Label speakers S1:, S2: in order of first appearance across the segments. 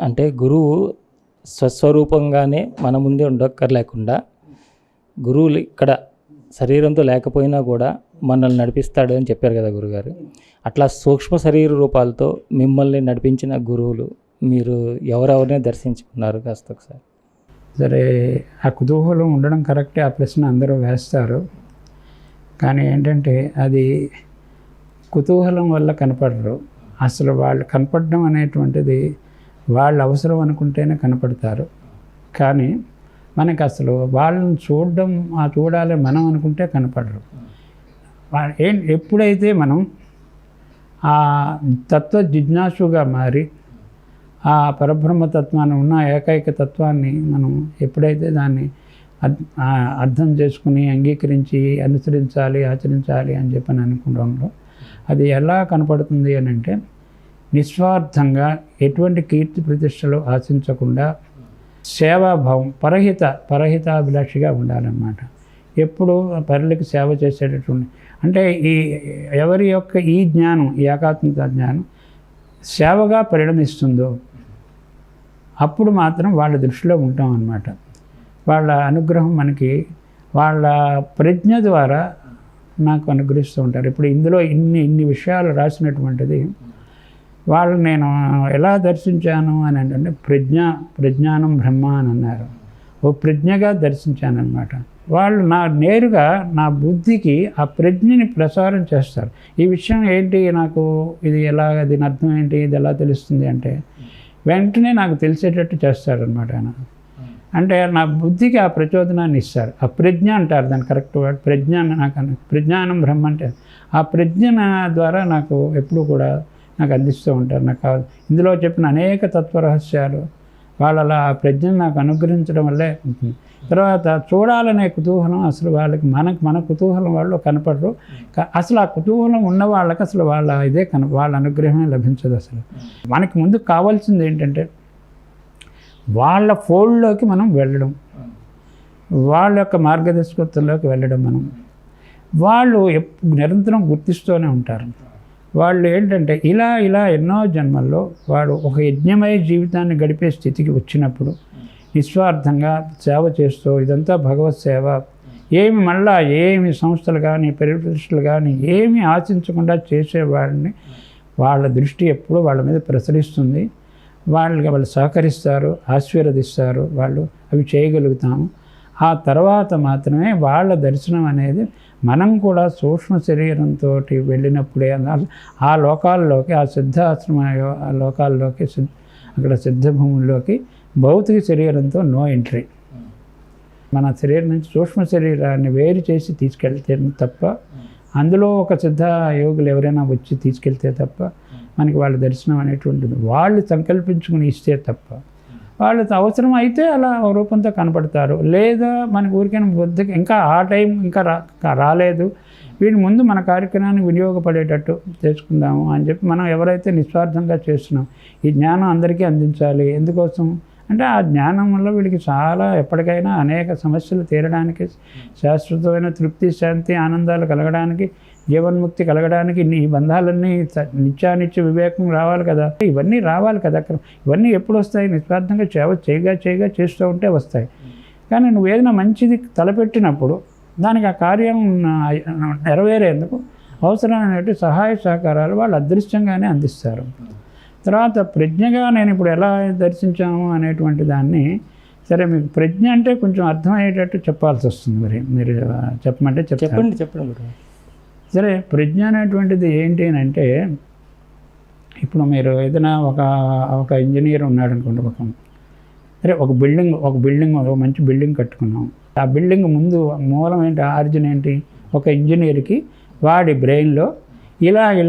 S1: అంటే గురువు స్వస్వరూపంగానే మన ముందే ఉండక్కర్లేకుండా గురువులు ఇక్కడ శరీరంతో లేకపోయినా కూడా మనల్ని నడిపిస్తాడు అని చెప్పారు కదా గురుగారు. అట్లా సూక్ష్మ శరీర రూపాలతో మిమ్మల్ని నడిపించిన గురువులు మీరు ఎవరెవరిని దర్శించుకున్నారు కాస్త ఒకసారి?
S2: సరే, ఆ కుతూహలం ఉండడం కరెక్టే, ఆ ప్రశ్న అందరూ వేస్తారు. కానీ ఏంటంటే అది కుతూహలం వల్ల కనపడరు. అసలు వాళ్ళు కనపడడం అనేటువంటిది వాళ్ళ అవసరం అనుకుంటేనే కనపడతారు. కానీ మనకి అసలు వాళ్ళని చూడాలి మనం అనుకుంటే కనపడరు. ఎప్పుడైతే మనం ఆ తత్వ జిజ్ఞాసుగా మారి ఆ పరబ్రహ్మతత్వాన్ని ఉన్న ఏకైక తత్వాన్ని మనం ఎప్పుడైతే దాన్ని అర్థం చేసుకుని అంగీకరించి అనుసరించాలి, ఆచరించాలి అని చెప్పని అనుకోవడంలో అది ఎలా కనపడుతుంది అని అంటే, నిస్వార్థంగా ఎటువంటి కీర్తి ప్రతిష్టలు ఆశించకుండా సేవాభావం, పరహితాభిలాషిగా ఉండాలన్నమాట. ఎప్పుడు పరులకి సేవ చేసేటటువంటి, అంటే ఎవరి యొక్క ఈ జ్ఞానం, ఈ ఏకాత్మత జ్ఞానం సేవగా పరిణమిస్తుందో అప్పుడు మాత్రం వాళ్ళ దృష్టిలో ఉంటాం అన్నమాట. వాళ్ళ అనుగ్రహం మనకి వాళ్ళ ప్రజ్ఞ ద్వారా నాకు అనుగ్రహిస్తూ ఉంటారు. ఇప్పుడు ఇందులో ఇన్ని విషయాలు రాసినటువంటిది వాళ్ళు నేను ఎలా దర్శించాను అని అంటే, ప్రజ్ఞానం బ్రహ్మ అని అన్నారు. ఓ ప్రజ్ఞగా దర్శించానమాట. వాళ్ళు నేరుగా నా బుద్ధికి ఆ ప్రజ్ఞని ప్రసారం చేస్తారు. ఈ విషయం ఏంటి, నాకు ఇది ఎలా, దీని అర్థం ఏంటి, ఇది ఎలా తెలుస్తుంది అంటే వెంటనే నాకు తెలిసేటట్టు చేస్తారనమాట ఆయన. అంటే నా బుద్ధికి ఆ ప్రచోదనాన్ని ఇస్తారు. ఆ ప్రజ్ఞ అంటారు దాన్ని, కరెక్ట్ వర్డ్ ప్రజ్ఞ. నాకు ప్రజ్ఞానం బ్రహ్మ అంటే ఆ ప్రజ్ఞ ద్వారా నాకు ఎప్పుడు కూడా నాకు అందిస్తూ ఉంటారు. నాకు కావాలి ఇందులో చెప్పిన అనేక తత్వరహస్యాలు వాళ్ళ ఆ ప్రజ్ఞను నాకు అనుగ్రహించడం వల్లే ఉంటుంది. తర్వాత చూడాలనే కుతూహలం అసలు వాళ్ళకి మన కుతూహలం వాళ్ళు కనపడరు. అసలు ఆ కుతూహలం ఉన్న వాళ్ళకి అసలు వాళ్ళ అనుగ్రహమే లభించదు. అసలు మనకి ముందు కావాల్సింది ఏంటంటే వాళ్ళ ఫోల్డ్లోకి మనం వెళ్ళడం, వాళ్ళ యొక్క మార్గదర్శకత్వంలోకి వెళ్ళడం. వాళ్ళు నిరంతరం గుర్తిస్తూనే ఉంటారు. వాళ్ళు ఏంటంటే ఇలా ఎన్నో జన్మల్లో వాడు ఒక యజ్ఞమయ జీవితాన్ని గడిపే స్థితికి వచ్చినప్పుడు నిస్వార్థంగా సేవ చేస్తూ, ఇదంతా భగవత్ సేవ, ఏమి సంస్థలు కానీ పరిప్రతిష్టలు కానీ ఏమీ ఆశించకుండా చేసేవాడిని వాళ్ళ దృష్టి ఎప్పుడు వాళ్ళ మీద ప్రసరిస్తుంది. వాళ్ళు సహకరిస్తారు, ఆశీర్వదిస్తారు. వాళ్ళు అవి చేయగలుగుతాము. ఆ తర్వాత మాత్రమే వాళ్ళ దర్శనం అనేది మనం కూడా సూక్ష్మ శరీరంతో వెళ్ళినప్పుడే ఆ లోకాల్లోకి, ఆ సిద్ధాశ్రమ లోకాల్లోకి, అక్కడ సిద్ధభూముల్లోకి భౌతిక శరీరంతో నో ఎంట్రీ. మన శరీరం నుంచి సూక్ష్మ శరీరాన్ని వేరు చేసి తీసుకెళ్తే తప్ప, అందులో ఒక సిద్ధ యోగులు ఎవరైనా వచ్చి తీసుకెళ్తే తప్ప మనకి వాళ్ళ దర్శనం అనేటువంటిది వాళ్ళు సంకల్పించుకుని ఇస్తే తప్ప, వాళ్ళకి అవసరం అయితే అలా రూపంతో కనపడతారు. లేదా మనకి ఊరికైనా బుద్ధికి ఇంకా ఆ టైం ఇంకా రాలేదు, వీడి ముందు మన కార్యక్రమాన్ని వినియోగపడేటట్టు చేసుకుందాము అని చెప్పి మనం ఎవరైతే నిస్వార్థంగా చేస్తున్నాం, ఈ జ్ఞానం అందరికీ అందించాలి. ఎందుకోసం అంటే ఆ జ్ఞానం వల్ల వీడికి చాలా ఎప్పటికైనా అనేక సమస్యలు తీరడానికి, శాశ్వతమైన తృప్తి, శాంతి, ఆనందాలు కలగడానికి, జీవన్ముక్తి కలగడానికి ఈ బంధాలన్నీ నిత్యానిత్య వివేకం రావాలి కదా. ఇవన్నీ రావాలి కదా. ఇవన్నీ ఎప్పుడు వస్తాయి? నిస్వార్థంగా చేయగా చేస్తూ ఉంటే వస్తాయి. కానీ నువ్వు ఏదైనా మంచిది తలపెట్టినప్పుడు దానికి ఆ కార్యం నెరవేరేందుకు అవసరమైనటువంటి సహాయ సహకారాలు వాళ్ళు అదృష్టంగానే అందిస్తారు. తర్వాత ప్రజ్ఞగా నేను ఇప్పుడు ఎలా దర్శించాము అనేటువంటి దాన్ని, సరే మీకు ప్రజ్ఞ అంటే కొంచెం అర్థమయ్యేటట్టు చెప్పాల్సి వస్తుంది. మరి మీరు చెప్పమంటే చెప్పండి. సరే, ప్రజ్ఞ అనేటువంటిది ఏంటి అని అంటే, ఇప్పుడు మీరు ఏదైనా ఒక ఇంజనీర్ ఉన్నాడు అనుకోండి. సరే, ఒక మంచి బిల్డింగ్ కట్టుకున్నాం. ఆ బిల్డింగ్ ముందు మూలం ఏంటి, ఆరిజిన్ ఏంటి? ఒక ఇంజనీర్కి వాడి బ్రెయిన్లో ఇలా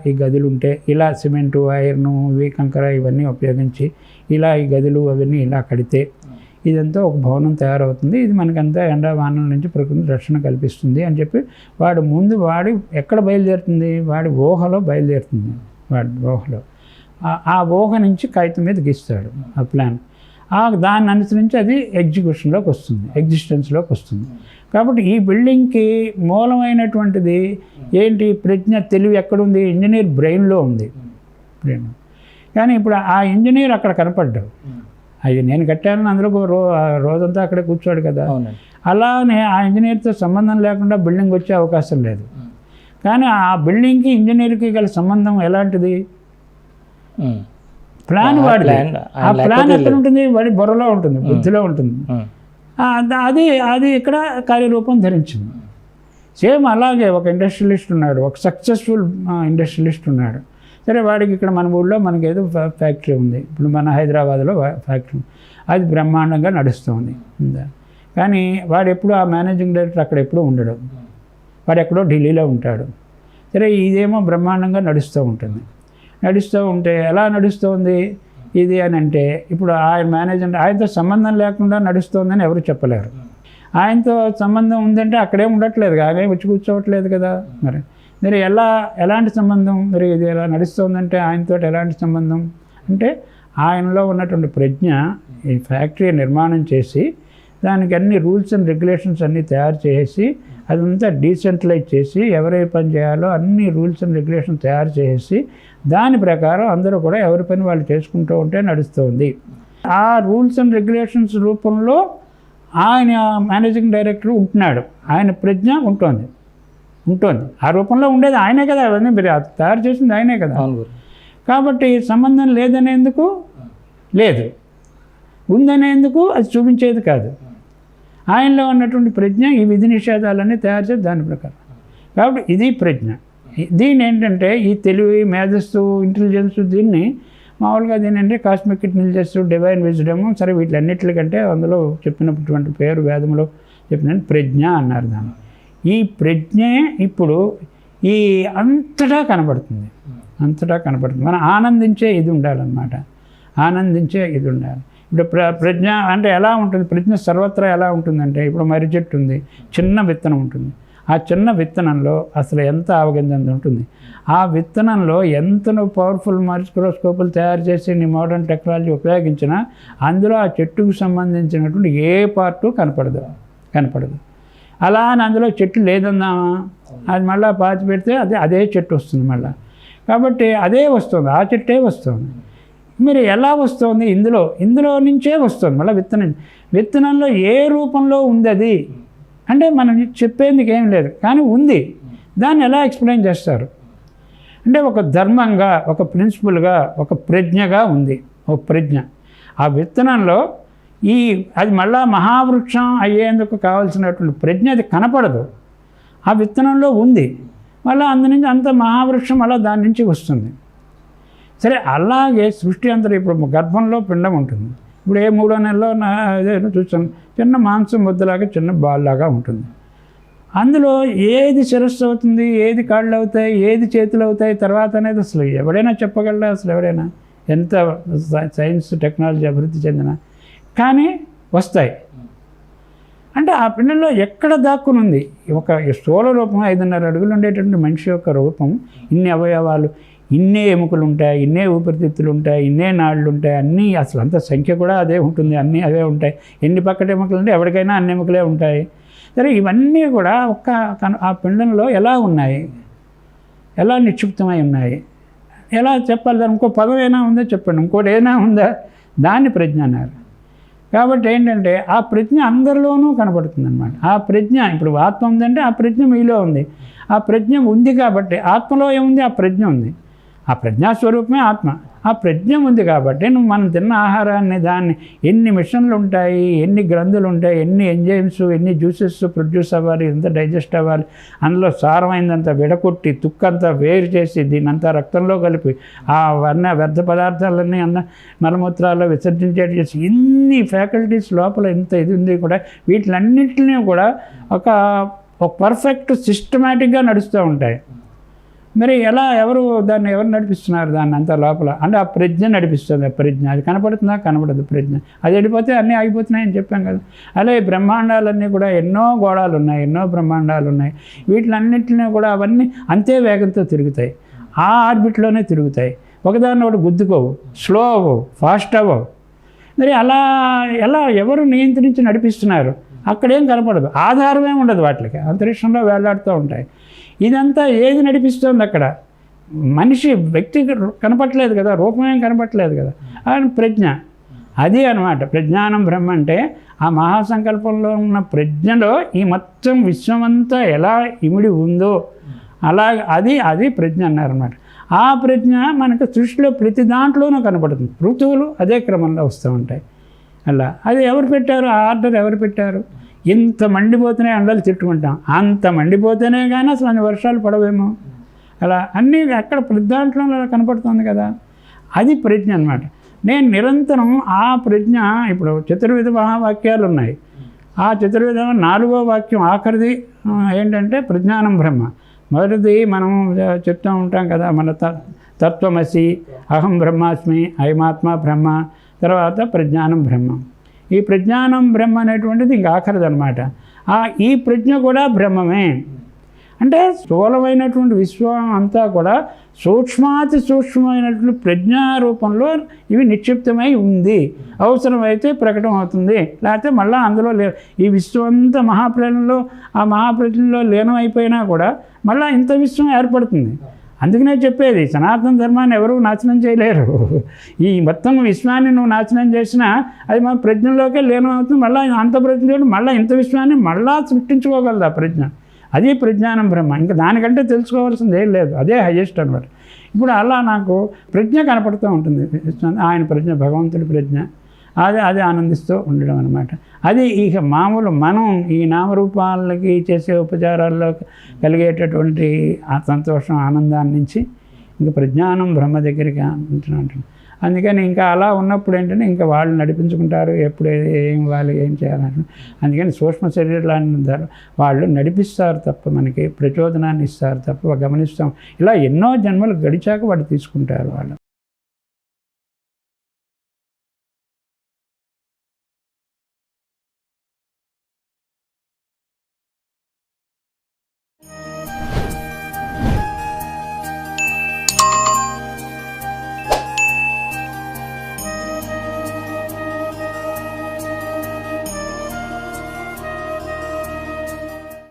S2: ఈ గదులు ఉంటే, ఇలా సిమెంటు, ఐరను, కంకర ఇవన్నీ ఉపయోగించి ఇలా ఈ గదులు అవన్నీ ఇలా కడితే ఇదంతా ఒక భవనం తయారవుతుంది. ఇది మనకంతా ఎండా వానల నుంచి ప్రకృతి రక్షణ కల్పిస్తుంది అని చెప్పి వాడి ఎక్కడ బయలుదేరుతుంది? వాడి ఊహలో బయలుదేరుతుంది. ఆ ఊహ నుంచి కాగితం మీద గీస్తాడు ఆ ప్లాన్. దాన్ని అనుసరించి అది ఎగ్జిస్టెన్స్లోకి వస్తుంది. కాబట్టి ఈ బిల్డింగ్కి మూలమైనటువంటిది ఏంటి? ప్రజ్ఞ, తెలివి ఎక్కడుంది? ఇంజనీర్ బ్రెయిన్లో ఉంది. కానీ ఇప్పుడు ఆ ఇంజనీర్ అక్కడ కనపడ్డాడు. అది నేను కట్టానని అందులో రోజంతా అక్కడే కూర్చోడు కదా.
S1: అవునండి.
S2: అలానే ఆ ఇంజనీర్తో సంబంధం లేకుండా బిల్డింగ్ వచ్చే అవకాశం లేదు. కానీ ఆ బిల్డింగ్కి ఇంజనీర్కి గల సంబంధం ఎలాంటిది? ప్లాన్ వాడిది. ఆ ప్లాన్ ఎక్కడ ఉంటుంది? వాడి బుర్రలో ఉంటుంది, బుద్ధిలో ఉంటుంది. అది ఇక్కడ కార్యరూపం ధరించింది. సేమ్ అలాగే ఒక ఇండస్ట్రియలిస్ట్ ఉన్నాడు, ఒక సక్సెస్ఫుల్ ఇండస్ట్రియలిస్ట్ ఉన్నాడు. సరే, వాడికి ఇక్కడ మన ఊళ్ళో మనకి ఏదో ఫ్యాక్టరీ ఉంది. ఇప్పుడు మన హైదరాబాద్లో ఫ్యాక్టరీ, అది బ్రహ్మాండంగా నడుస్తుంది. కానీ వాడు ఎప్పుడు ఆ మేనేజింగ్ డైరెక్టర్ అక్కడ ఎప్పుడూ ఉండడు, వాడు ఎక్కడో ఢిల్లీలో ఉంటాడు. సరే, ఇదేమో బ్రహ్మాండంగా నడుస్తూ ఉంటుంది. నడుస్తూ ఉంటే ఎలా నడుస్తుంది ఇది అని అంటే, ఇప్పుడు ఆయన మేనేజర్ ఆయనతో సంబంధం లేకుండా నడుస్తుందని ఎవరు చెప్పలేరు. ఆయనతో సంబంధం ఉందంటే అక్కడే ఉండట్లేదు, అదే వచ్చి కూర్చోవట్లేదు కదా. మరి ఎలాంటి సంబంధం? మరి ఇది ఎలా నడుస్తుందంటే ఆయనతో ఎలాంటి సంబంధం అంటే, ఆయనలో ఉన్నటువంటి ప్రజ్ఞ ఈ ఫ్యాక్టరీ నిర్మాణం చేసి దానికి అన్ని రూల్స్ అండ్ రెగ్యులేషన్స్ అన్నీ తయారు చేసి అదంతా డీసెంట్రలైజ్ చేసి ఎవరే పని చేయాలో అన్ని రూల్స్ అండ్ రెగ్యులేషన్స్ తయారు చేసి దాని ప్రకారం అందరూ కూడా ఎవరి పని వాళ్ళు చేసుకుంటూ ఉంటే నడుస్తుంది. ఆ రూల్స్ అండ్ రెగ్యులేషన్స్ రూపంలో ఆయన మేనేజింగ్ డైరెక్టర్ ఉంటున్నాడు, ఆయన ప్రజ్ఞ ఉంటుంది. ఆ రూపంలో ఉండేది ఆయనే కదా, అవన్నీ మీరు తయారు చేసింది ఆయనే కదా. కాబట్టి సంబంధం లేదనేందుకు లేదు, ఉందనేందుకు అది చూపించేది కాదు. ఆయనలో ఉన్నటువంటి ప్రజ్ఞ ఈ విధి నిషేధాలన్నీ తయారు చేసి దాని ప్రకారం. కాబట్టి ఇది ప్రజ్ఞ. దీని ఏంటంటే ఈ తెలివి, మేధస్సు, ఇంటెలిజెన్స్, దీన్ని మామూలుగా దీని కాస్మిక్ ఇంటెలిజెన్స్, డివైన్ విజ్డమ్, సరే వీటిలన్నిటికంటే అందులో చెప్పినటువంటి పేరు వేదంలో చెప్పిన ప్రజ్ఞ అన్నారు దాన్ని. ఈ ప్రజ్ఞే ఇప్పుడు ఈ అంతటా కనపడుతుంది. మనం ఆనందించే ఇది ఉండాలన్నమాట, ఆనందించే ఇది ఉండాలి. ఇప్పుడు ప్రజ్ఞ అంటే ఎలా ఉంటుంది? ప్రజ్ఞ సర్వత్రా ఎలా ఉంటుందంటే, ఇప్పుడు మర్రి చెట్టు ఉంది, చిన్న విత్తనం ఉంటుంది. ఆ చిన్న విత్తనంలో అసలు ఎంత అవగంజంత ఉంటుంది. ఆ విత్తనంలో ఎంత పవర్ఫుల్ మైక్రోస్కోపులు తయారు చేసి నీ మోడర్న్ టెక్నాలజీ ఉపయోగించినా అందులో ఆ చెట్టుకు సంబంధించినటువంటి ఏ పార్టు కనపడదు. అలా అని అందులో చెట్టు లేదన్నామా, అది మళ్ళీ పాతి పెడితే అదే చెట్టు వస్తుంది మళ్ళీ. కాబట్టి అదే వస్తుంది, ఆ చెట్టే వస్తుంది. మీరు ఎలా వస్తుంది? ఇందులో నుంచే వస్తుంది మళ్ళీ. విత్తనంలో ఏ రూపంలో ఉంది అది అంటే మనం చెప్పేందుకు ఏం లేదు, కానీ ఉంది. దాన్ని ఎలా ఎక్స్ప్లెయిన్ చేస్తారు అంటే, ఒక ధర్మంగా, ఒక ప్రిన్సిపల్గా, ఒక ప్రజ్ఞగా ఉంది. ఒక ప్రజ్ఞ ఆ విత్తనంలో అది మళ్ళా మహావృక్షం అయ్యేందుకు కావాల్సినటువంటి ప్రజ్ఞ అది కనపడదు, ఆ విత్తనంలో ఉంది. మళ్ళీ అందునుంచి అంత మహావృక్షం అలా దాని నుంచి వస్తుంది. సరే, అలాగే సృష్టి అంతా ఇప్పుడు గర్భంలో పిండం ఉంటుంది. ఇప్పుడు 3వ నెలలో అదే చూస్తాను, చిన్న మాంసం ముద్దలాగా, చిన్న బాల్ లాగా ఉంటుంది. అందులో ఏది శిరస్సు అవుతుంది, ఏది కాళ్ళు అవుతాయి, ఏది చేతులు అవుతాయి తర్వాత అనేది అసలు ఎవడైనా చెప్పగలరా? అసలు ఎవరైనా ఎంత సైన్స్ టెక్నాలజీ అభివృద్ధి చెందినా కానీ వస్తాయి. అంటే ఆ పిండంలో ఎక్కడ దాక్కుని ఉంది? ఒక స్థూల రూపం 5.5 అడుగులు ఉండేటువంటి మనిషి యొక్క రూపం, ఇన్ని అవయవాలు, ఇన్నే ఎముకలు ఉంటాయి, ఇన్నే ఊపిరితిత్తులు ఉంటాయి, ఇన్నే నాళ్ళు ఉంటాయి, అన్నీ అసలు అంత సంఖ్య కూడా అదే ఉంటుంది, అన్నీ అవే ఉంటాయి. ఎన్ని పక్కటి ఎముకలు ఉంటే ఎవరికైనా అన్ని ఎముకలే ఉంటాయి. సరే, ఇవన్నీ కూడా ఆ పిండంలో ఎలా ఉన్నాయి, ఎలా నిక్షిప్తమై ఉన్నాయి, ఎలా చెప్పాలి? దాని ఇంకో పదం ఏమైనా ఉందో చెప్పండి, ఇంకోటి ఏమైనా ఉందా? దాన్ని ప్రజ్ఞ అన్నారు. కాబట్టి ఏంటంటే ఆ ప్రజ్ఞ అందరిలోనూ కనపడుతుంది అన్నమాట. ఆ ప్రజ్ఞ ఇప్పుడు ఆత్మ ఉందంటే ఆ ప్రజ్ఞ మీలో ఉంది. ఆ ప్రజ్ఞ ఉంది కాబట్టి ఆత్మలో ఏముంది? ఆ ప్రజ్ఞ ఉంది. ఆ ప్రజ్ఞాస్వరూపమే ఆత్మ. ఆ ప్రజ్ఞ ఉంది కాబట్టి నువ్వు మనం తిన్న ఆహారాన్ని, దాన్ని ఎన్ని మిషన్లు ఉంటాయి, ఎన్ని గ్రంథులు ఉంటాయి, ఎన్ని ఎంజైమ్స్, ఎన్ని జ్యూసెస్ ప్రొడ్యూస్ అవ్వాలి, ఎంత డైజెస్ట్ అవ్వాలి, అందులో సారమైందంతా విడకొట్టి తుక్కంతా వేరు చేసి దీన్నంతా రక్తంలో కలిపి ఆ వ్యర్థ పదార్థాలన్నీ మలమూత్రాల్లో విసర్జించేటి చేసి ఇన్ని ఫ్యాకల్టీస్ లోపల ఇంత ఇది ఉంది కూడా, వీటిలన్నింటినీ కూడా ఒక పర్ఫెక్ట్ సిస్టమేటిక్గా నడుస్తూ ఉంటాయి. మరి ఎవరు నడిపిస్తున్నారు దాన్ని అంతా లోపల అంటే ఆ ప్రజ్ఞ నడిపిస్తుంది. ఆ ప్రజ్ఞ అది కనపడుతుందా? కనపడదు ప్రజ్ఞ. అది వెళ్ళిపోతే అన్నీ ఆగిపోతున్నాయని చెప్పాం కదా. అలాగే బ్రహ్మాండాలన్నీ కూడా ఎన్నో గోళాలు ఉన్నాయి, ఎన్నో బ్రహ్మాండాలు ఉన్నాయి. వీటిలన్నింటినీ కూడా అవన్నీ అంతే వేగంతో తిరుగుతాయి, ఆ ఆర్బిట్లోనే తిరుగుతాయి. ఒకదాన్ని ఒకటి గుద్దుకోవు, స్లో అవ్వవు, ఫాస్ట్ అవ్వవు. మరి ఎలా ఎవరు నియంత్రించి నడిపిస్తున్నారు? అక్కడేం కనపడదు, ఆధారమే ఉండదు వాటికి, అంతరిక్షంలో వేలాడుతూ ఉంటాయి. ఇదంతా ఏది నడిపిస్తుంది? అక్కడ మనిషి వ్యక్తి కనపట్లేదు కదా, రూపమేం కనపట్లేదు కదా, ఆయన ప్రజ్ఞ. అది అనమాట ప్రజ్ఞానం బ్రహ్మ అంటే. ఆ మహాసంకల్పంలో ఉన్న ప్రజ్ఞలో ఈ మొత్తం విశ్వమంతా ఎలా ఇమిడి ఉందో అలా అది ప్రజ్ఞ అన్నారన్నమాట. ఆ ప్రజ్ఞ మనకు సృష్టిలో ప్రతి దాంట్లోనూ కనపడుతుంది. ఋతువులు అదే క్రమంలో వస్తూ ఉంటాయి. అలా అది ఎవరు పెట్టారు, ఆ ఆర్డర్ ఎవరు పెట్టారు? ఇంత మండిపోతేనే ఎండలు తిట్టుకుంటాం, అంత మండిపోతేనే కానీ అసలు అన్ని వర్షాలు పడవేమో. అలా అన్నీ అక్కడ ప్రతి దాంట్లో కనపడుతుంది కదా, అది ప్రజ్ఞ అనమాట. నేను నిరంతరం ఆ ప్రజ్ఞ, ఇప్పుడు చతుర్విధ మహావాక్యాలు ఉన్నాయి. ఆ చతుర్విధ 4వ వాక్యం ఆఖరిది ఏంటంటే ప్రజ్ఞానం బ్రహ్మ. మొదటిది మనం చెప్తూ ఉంటాం కదా, మన తత్వమసి, అహం బ్రహ్మాస్మి, అయమాత్మ బ్రహ్మ, తర్వాత ప్రజ్ఞానం బ్రహ్మ. ఈ ప్రజ్ఞానం బ్రహ్మ అనేటువంటిది ఇంక ఆఖరిది అనమాట. ఈ ప్రజ్ఞ కూడా బ్రహ్మమే. అంటే స్థూలమైనటువంటి విశ్వం అంతా కూడా సూక్ష్మాతి సూక్ష్మమైనటువంటి ప్రజ్ఞారూపంలో ఇవి నిక్షిప్తమై ఉంది. అవసరమైతే ప్రకటన అవుతుంది, లేకపోతే మళ్ళీ అందులో ఈ విశ్వం అంతా మహాప్రళయంలో ఆ మహాప్రజ్ఞలో లీనం అయిపోయినా కూడా మళ్ళీ ఇంత విశ్వం ఏర్పడుతుంది. అందుకనే చెప్పేది, సనాతన ధర్మాన్ని ఎవరూ నాశనం చేయలేరు. ఈ మొత్తం విశ్వాన్ని నువ్వు నాశనం చేసినా అది మన ప్రజ్ఞలోకే లీనం అవుతుంది. మళ్ళీ అంత ప్రజ్ఞతో మళ్ళీ ఇంత విశ్వాన్ని మళ్ళా సృష్టించుకోగలదు ఆ ప్రజ్ఞ. అది ప్రజ్ఞానం బ్రహ్మ. ఇంకా దానికంటే తెలుసుకోవాల్సింది ఏం లేదు, అదే హైయెస్ట్ అనమాట. ఇప్పుడు అలా నాకు ప్రజ్ఞ కనపడుతూ ఉంటుంది. ఆయన ప్రజ్ఞ, భగవంతుడి ప్రజ్ఞ, అది ఆనందిస్తూ ఉండడం అనమాట. అది ఇక మామూలు మనం ఈ నామరూపాలకి చేసే ఉపచారాల్లో కలిగేటటువంటి ఆ సంతోషం, ఆనందాన్ని నుంచి ఇంకా ప్రజ్ఞానం బ్రహ్మ దగ్గరికి ఉంటున్నాను. అందుకని ఇంకా అలా ఉన్నప్పుడు ఏంటంటే ఇంకా వాళ్ళు నడిపించుకుంటారు, ఎప్పుడు ఏం ఇవ్వాలి, ఏం చేయాలంటే. అందుకని సూక్ష్మ శరీరాన్ని వాళ్ళు నడిపిస్తారు తప్ప, మనకి ప్రచోదనాన్ని ఇస్తారు తప్ప గమనిస్తాం. ఇలా ఎన్నో జన్మలు గడిచాక వాళ్ళు తీసుకుంటారు వాళ్ళు.